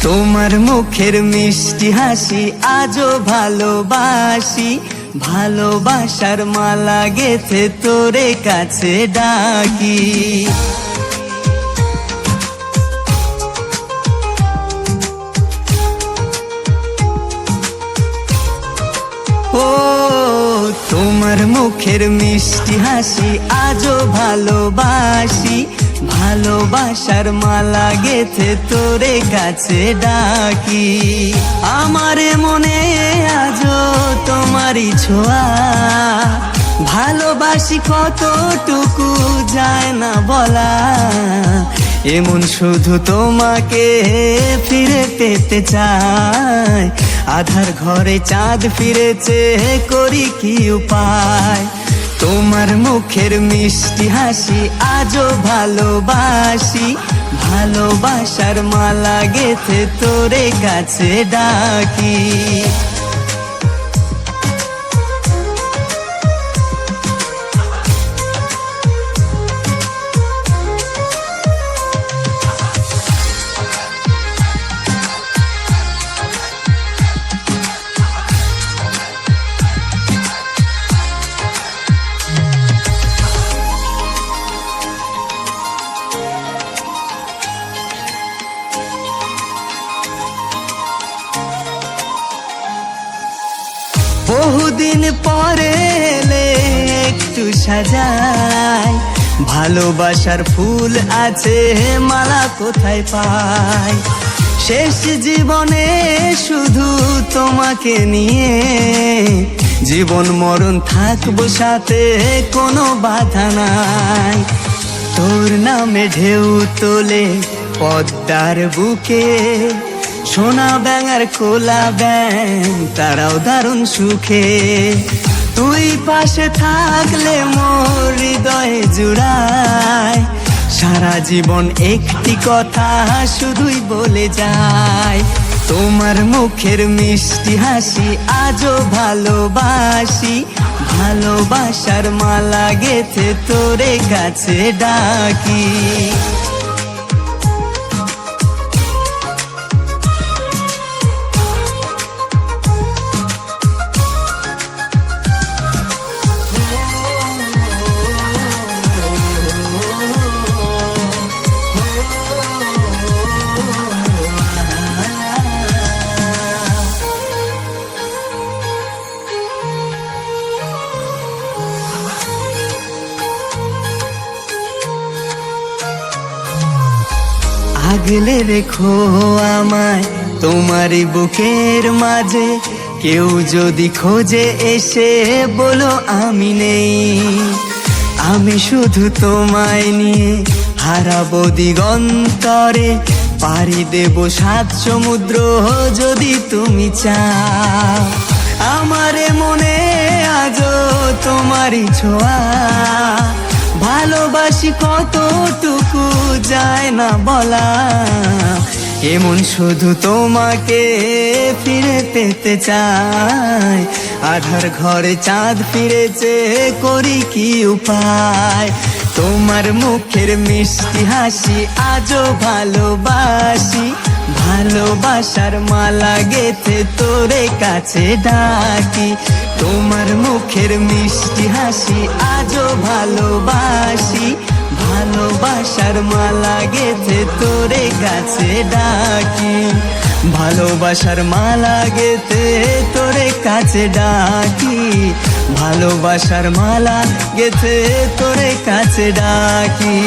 তোমার মুখের মিষ্টি হাসি আজও ভালোবাসি, ভালোবাসার মালা গেথে তোরে কাছে ডাকি। ও তোমার মুখের মিষ্টি হাসি আজও ভালোবাসি, ভালোবাসার মালা গেথে তোরে কাছে ডাকি। আমারে মনে আজও তোমারই ছোঁয়া, ভালোবাসি কতটুকু যায় না বলা। এমন শুধু তোমাকে ফিরে পেতে চাই, আধার ঘরে চাঁদ ফিরেছে করি কি উপায়। তোমার মুখের মিষ্টি হাসি আজও ভালোবাসি, ভালোবাসার মালা গেথে তোরে কাছে ডাকি। বহুদিন পরে এলে একটু সাজাই, ভালোবাসার ফুল আছে মালা কোথায় পাই। শেষ জীবনে শুধু তোমাকে নিয়ে, জীবন মরণ থাকবো সাথে কোনো বাধা নাই। তোর নামে ঢেউ তোলে পদ্মার বুকে, সোনা ব্যাঙ আর কোলা ব্যাঙ তারাও দারুণ সুখে। তুই পাশে থাকলে মোর হৃদয়ে জুড়ায়, সারা জীবন একটি কথা শুধুই বলে যায়। তোমার মুখের মিষ্টি হাসি আজও ভালোবাসি, ভালোবাসার মালা গেথে তোরে কাছে ডাকি। আগলে রেখো আমায় তোমারই বুকের মাঝে, কেউ যদি খোঁজে এসে বলো আমি নেই। আমি শুধু তোমায় নিয়ে হারাবো দিগন্তরে, পাড়ি দেব 7 সমুদ্র যদি তুমি চাও। আমারে মনে আজও তোমারই ছোঁয়া, ভালোবাসি কতটুকু যায় না বলা। এমন শুধু তোমাকে ফিরে পেতে চাই, আধার ঘরে চাঁদ ফিরেছে করি কি উপায়। তোমার মুখের মিষ্টি হাসি আজও ভালোবাসি, ভালোবাসার মালা গেথে তোরে কাছে ডাকি। তোমার মুখের মিষ্টি হাসি আজও ভালোবাসি, ভালোবাসার মালা গেথে তোরে কাছে ডাকি। ভালোবাসার মালা গেথে তোরে কাছে ডাকি, ভালোবাসার মালা গেথে তোরে কাছে ডাকি।